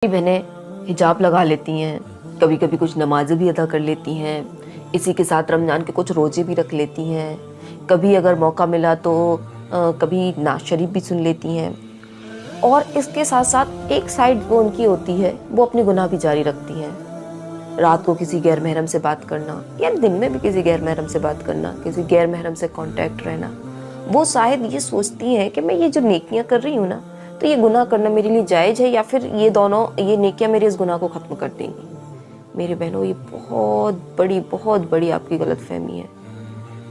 बहनें हिजाब लगा लेती हैं, कभी कभी कुछ नमाज़ें भी अदा कर लेती हैं, इसी के साथ रमज़ान के कुछ रोज़े भी रख लेती हैं, कभी अगर मौका मिला तो कभी नात शरीफ भी सुन लेती हैं। और इसके साथ साथ एक साइड वो उनकी होती है, वो अपने गुनाह भी जारी रखती हैं। रात को किसी गैर महरम से बात करना या दिन में भी किसी गैर महरम से बात करना, किसी गैर महरम से कांटेक्ट रहना। वो शायद ये सोचती हैं कि मैं ये जो नेकियां कर रही हूँ ना, तो ये गुनाह करना मेरे लिए जायज़ है या फिर ये नेकियां मेरे इस गुनाह को ख़त्म कर देंगी। मेरे बहनों, ये बहुत बड़ी आपकी गलतफहमी है।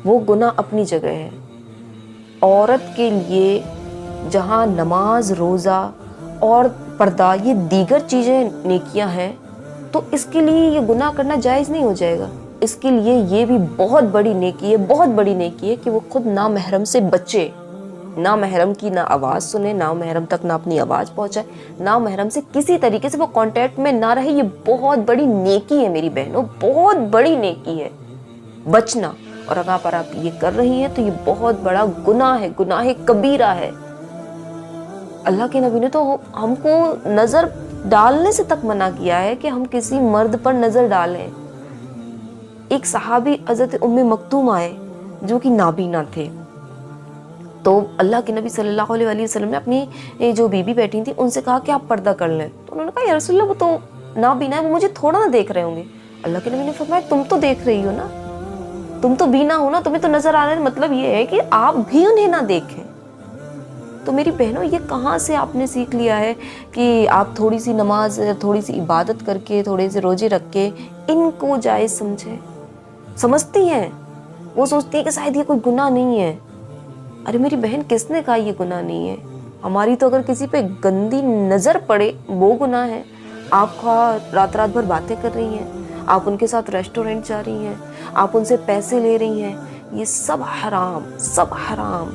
वो गुनाह अपनी जगह है। औरत के लिए जहाँ नमाज, रोज़ा और पर्दा ये दीगर चीज़ें नेकियां हैं, तो इसके लिए ये गुनाह करना जायज़ नहीं हो जाएगा। इसके लिए ये भी बहुत बड़ी नेकी है कि वो खुद ना महरम से बचे, ना महरम की ना आवाज़ सुने, ना महरम तक ना अपनी आवाज़ पहुंचाए, ना महरम से किसी तरीके से वो कांटेक्ट में ना रहे। ये बहुत बड़ी नेकी है मेरी बहनों, बहुत बड़ी नेकी है बचना। और अगर आप ये कर रही हैं तो ये बहुत बड़ा गुनाह है, गुनाह कबीरा है। अल्लाह के नबी ने तो हमको नज़र डालने से तक मना किया है कि हम किसी मर्द पर नज़र डालें। एक सहाबी हज़रत उम्मे मक्तूम आए जो कि नाबीना थे, तो अल्लाह के नबी सल्लल्लाहु अलैहि वसल्लम ने अपनी जो बीबी बैठी थी उनसे कहा कि आप पर्दा कर लें। तो उन्होंने कहा, या रसूलल्लाह, वो तो नाबीना है, वो मुझे थोड़ा ना देख रहे होंगे। अल्लाह के नबी ने फरमाया, तुम तो देख रही हो ना, तुम तो बीना हो ना, तुम्हें तो नजर आ रहा है। मतलब ये है कि आप भी उन्हें ना देखें। तो मेरी बहनों, ये कहाँ से आपने सीख लिया है कि आप थोड़ी सी नमाज, थोड़ी सी इबादत करके, थोड़े से रोजे रख के इनको जायज़ समझती हैं। वो सोचती हैं कि शायद ये कोई गुनाह नहीं है। अरे मेरी बहन, किसने कहा ये गुनाह नहीं है? हमारी तो अगर किसी पे गंदी नज़र पड़े वो गुनाह है। आप रात भर बातें कर रही हैं, आप उनके साथ रेस्टोरेंट जा रही हैं, आप उनसे पैसे ले रही हैं, ये सब हराम।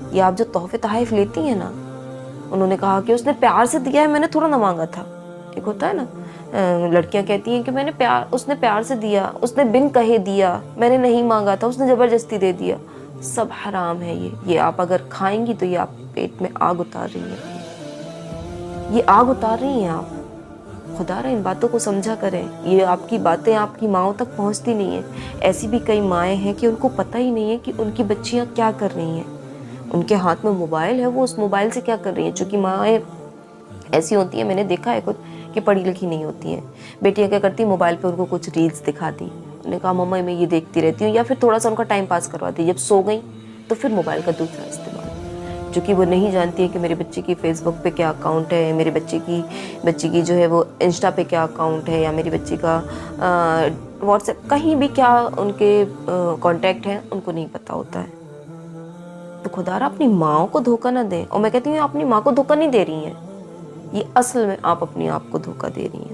ये आप जो तोहफे तहाइफ लेती हैं ना, उन्होंने कहा कि उसने प्यार से दिया है, मैंने थोड़ा ना मांगा था। एक होता है ना, लड़कियां कहती हैं कि उसने प्यार से दिया, उसने बिन कहे दिया, मैंने नहीं मांगा था, उसने ज़बरदस्ती दे दिया। सब हराम है ये आप अगर खाएंगी तो ये आप पेट में आग उतार रही हैं। ये आग उतार रही हैं आप। खुदा इन बातों को समझा करें। ये आपकी बातें आपकी माँओं तक पहुँचती नहीं है। ऐसी भी कई माएँ हैं कि उनको पता ही नहीं है कि उनकी बच्चियाँ क्या कर रही हैं। उनके हाथ में मोबाइल है, वो उस मोबाइल से क्या कर रही हैं। चूँकि माएँ ऐसी होती हैं, मैंने देखा है खुद, कि पढ़ी लिखी नहीं होती हैं। बेटियाँ क्या करती हैं, मोबाइल पे उनको कुछ रील्स दिखा दी, उन्होंने कहा मम्मा मैं ये देखती रहती हूँ, या फिर थोड़ा सा उनका टाइम पास करवा दी। जब सो गई तो फिर मोबाइल का दूसरा इस्तेमाल, चूँकि वो नहीं जानती है कि मेरे बच्चे की फेसबुक पे क्या अकाउंट है, मेरे बच्चे की जो है वो इंस्टा पे क्या अकाउंट है, या मेरे बच्चे का व्हाट्सएप कहीं भी क्या उनके कॉन्टैक्ट हैं, उनको नहीं पता होता है। तो खुदारा अपनी माँ को धोखा ना दें। और मैं कहती हूँ अपनी माँ को धोखा नहीं दे रही हैं, ये असल में आप अपने आप को धोखा दे रही हैं।